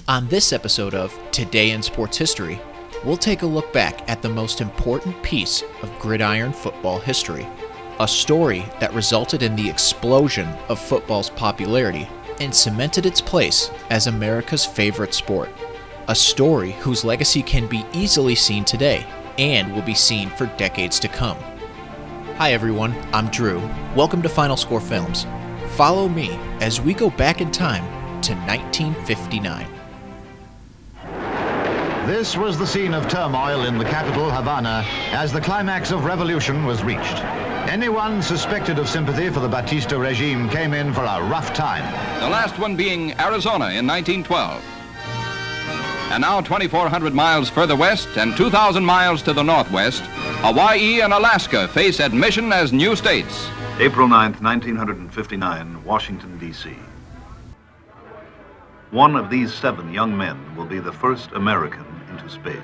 On this episode of Today in Sports History, we'll take a look back at the most important piece of gridiron football history, a story that resulted in the explosion of football's popularity and cemented its place as America's favorite sport, a story whose legacy can be easily seen today and will be seen for decades to come. Hi everyone, I'm Drew. Welcome to Final Score Films. Follow me as we go back in time to 1959. This was the scene of turmoil in the capital, Havana, as the climax of revolution was reached. Anyone suspected of sympathy for the Batista regime came in for a rough time. The last one being Arizona in 1912. And now 2,400 miles further west and 2,000 miles to the northwest, Hawaii and Alaska face admission as new states. April 9th, 1959, Washington, D.C. One of these 7 young men will be the first American into space.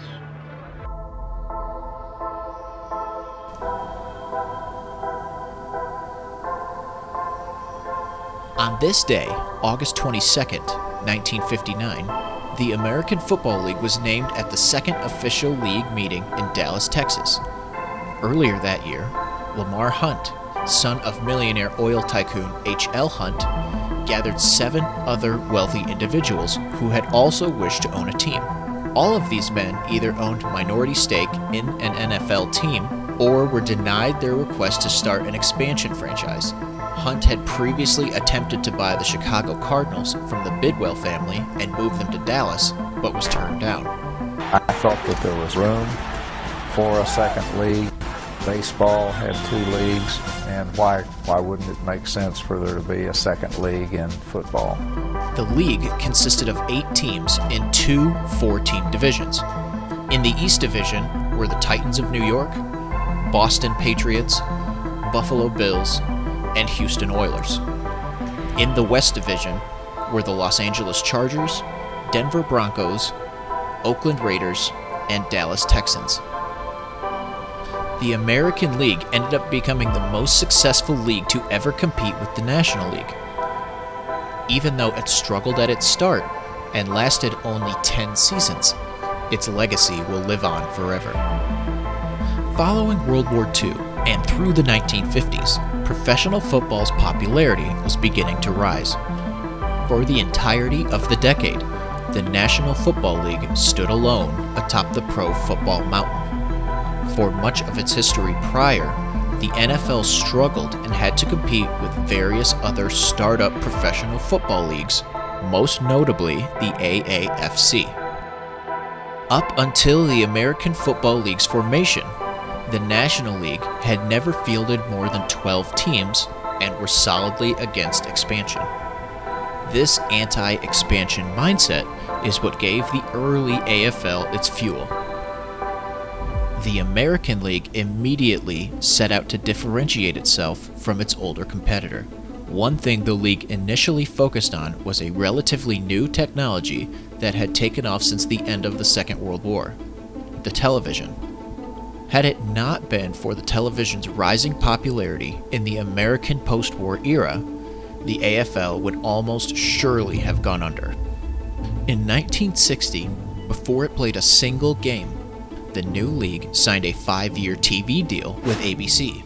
On this day, August 22nd, 1959, the American Football League was named at the second official league meeting in Dallas, Texas. Earlier that year, Lamar Hunt, son of millionaire oil tycoon H.L. Hunt, gathered 7 other wealthy individuals who had also wished to own a team. All of these men either owned minority stake in an NFL team or were denied their request to start an expansion franchise. Hunt had previously attempted to buy the Chicago Cardinals from the Bidwell family and move them to Dallas, but was turned down. I thought that there was room for a second league. Baseball had 2 leagues, and why wouldn't it make sense for there to be a second league in football? The league consisted of 8 teams in 2 4-team divisions. In the East Division were the Titans of New York, Boston Patriots, Buffalo Bills, and Houston Oilers. In the West Division were the Los Angeles Chargers, Denver Broncos, Oakland Raiders, and Dallas Texans. The American League ended up becoming the most successful league to ever compete with the National League. Even though it struggled at its start and lasted only 10 seasons, its legacy will live on forever. Following World War II and through the 1950s, professional football's popularity was beginning to rise. For the entirety of the decade, the National Football League stood alone atop the pro football mountain. For much of its history prior, the NFL struggled and had to compete with various other startup professional football leagues, most notably the AAFC. Up until the American Football League's formation, the National League had never fielded more than 12 teams and were solidly against expansion. This anti-expansion mindset is what gave the early AFL its fuel. The American League immediately set out to differentiate itself from its older competitor. One thing the league initially focused on was a relatively new technology that had taken off since the end of the Second World War: the television. Had it not been for the television's rising popularity in the American post-war era, the AFL would almost surely have gone under. In 1960, before it played a single game, the new league signed a 5-year TV deal with ABC.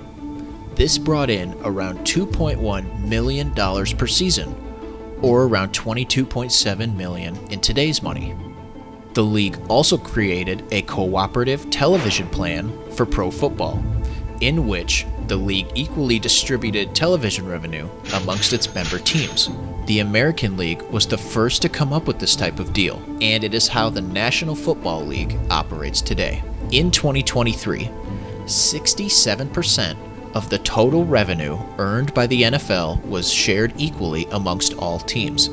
This brought in around $2.1 million per season, or around $22.7 million in today's money. The league also created a cooperative television plan for pro football, in which the league equally distributed television revenue amongst its member teams. The American League was the first to come up with this type of deal, and it is how the National Football League operates today. In 2023, 67% of the total revenue earned by the NFL was shared equally amongst all teams.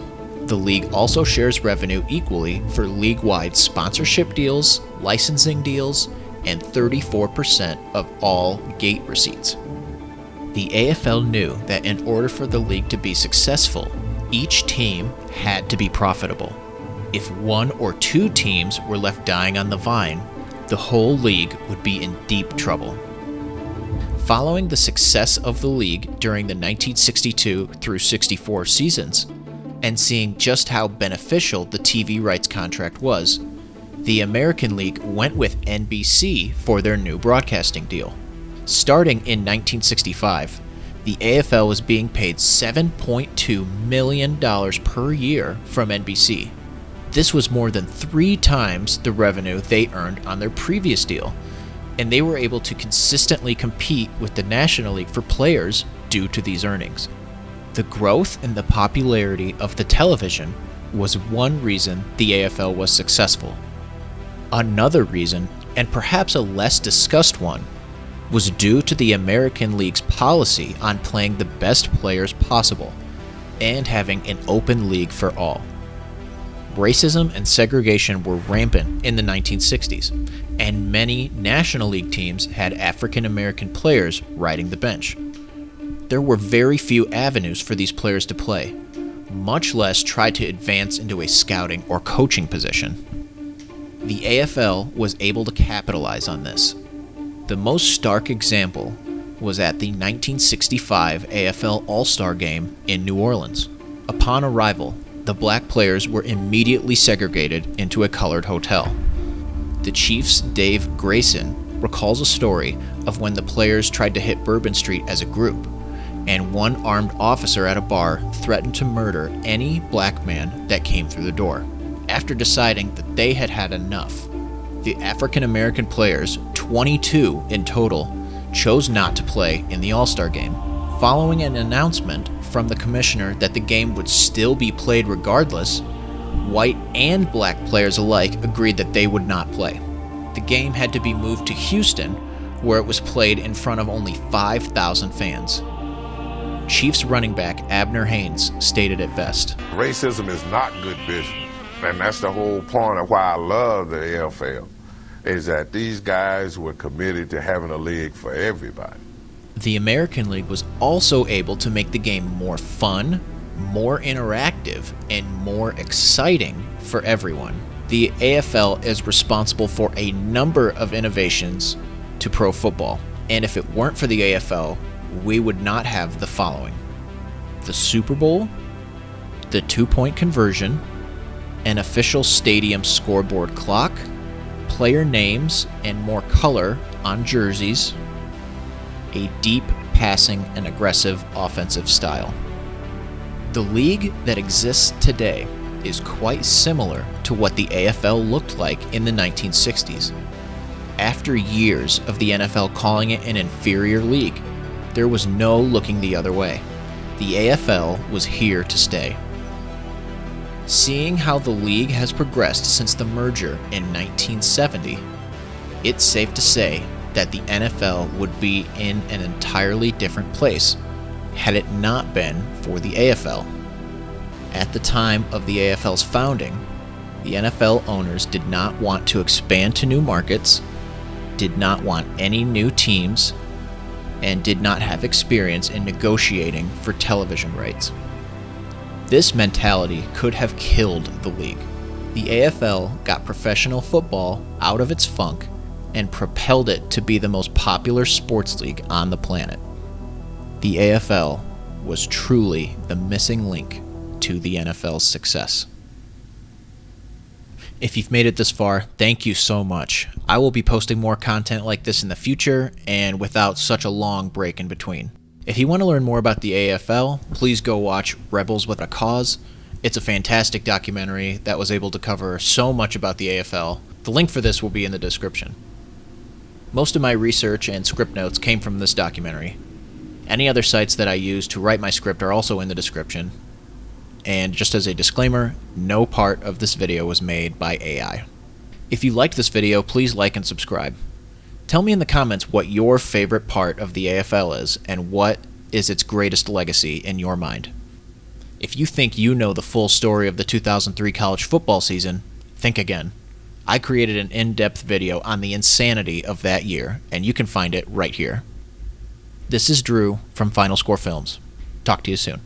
The league also shares revenue equally for league-wide sponsorship deals, licensing deals, and 34% of all gate receipts. The AFL knew that in order for the league to be successful, each team had to be profitable. If 1 or 2 teams were left dying on the vine, the whole league would be in deep trouble. Following the success of the league during the 1962 through 64 seasons, and seeing just how beneficial the TV rights contract was, the American League went with NBC for their new broadcasting deal. Starting in 1965, the AFL was being paid $7.2 million per year from NBC. This was more than 3 times the revenue they earned on their previous deal, and they were able to consistently compete with the National League for players due to these earnings. The growth and the popularity of the television was one reason the AFL was successful. Another reason, and perhaps a less discussed one, was due to the American League's policy on playing the best players possible and having an open league for all. Racism and segregation were rampant in the 1960s, and many National League teams had African American players riding the bench. There were very few avenues for these players to play, much less try to advance into a scouting or coaching position. The AFL was able to capitalize on this. The most stark example was at the 1965 AFL All-Star Game in New Orleans. Upon arrival, the black players were immediately segregated into a colored hotel. The Chiefs' Dave Grayson recalls a story of when the players tried to hit Bourbon Street as a group, and one armed officer at a bar threatened to murder any black man that came through the door. After deciding that they had had enough, the African American players, 22 in total, chose not to play in the All-Star Game. Following an announcement from the commissioner that the game would still be played regardless, white and black players alike agreed that they would not play. The game had to be moved to Houston, where it was played in front of only 5,000 fans. Chiefs running back Abner Haynes stated it best. Racism is not good business, and that's the whole point of why I love the AFL, is that these guys were committed to having a league for everybody. The American League was also able to make the game more fun, more interactive, and more exciting for everyone. The AFL is responsible for a number of innovations to pro football, and if it weren't for the AFL, we would not have the following: the Super Bowl, the 2-point conversion, an official stadium scoreboard clock, player names and more color on jerseys, a deep passing and aggressive offensive style. The league that exists today is quite similar to what the AFL looked like in the 1960s. After years of the NFL calling it an inferior league, there was no looking the other way. The AFL was here to stay. Seeing how the league has progressed since the merger in 1970, it's safe to say that the NFL would be in an entirely different place had it not been for the AFL. At the time of the AFL's founding, the NFL owners did not want to expand to new markets, did not want any new teams, and did not have experience in negotiating for television rights. This mentality could have killed the league. The AFL got professional football out of its funk and propelled it to be the most popular sports league on the planet. The AFL was truly the missing link to the NFL's success. If you've made it this far, thank you so much. I will be posting more content like this in the future and without such a long break in between. If you want to learn more about the AFL, please go watch Rebels with a Cause. It's a fantastic documentary that was able to cover so much about the AFL. The link for this will be in the description. Most of my research and script notes came from this documentary. Any other sites that I use to write my script are also in the description. And just as a disclaimer, no part of this video was made by AI. If you liked this video, please like and subscribe. Tell me in the comments what your favorite part of the AFL is and what is its greatest legacy in your mind. If you think you know the full story of the 2003 college football season, think again. I created an in-depth video on the insanity of that year, and you can find it right here. This is Drew from Final Score Films. Talk to you soon.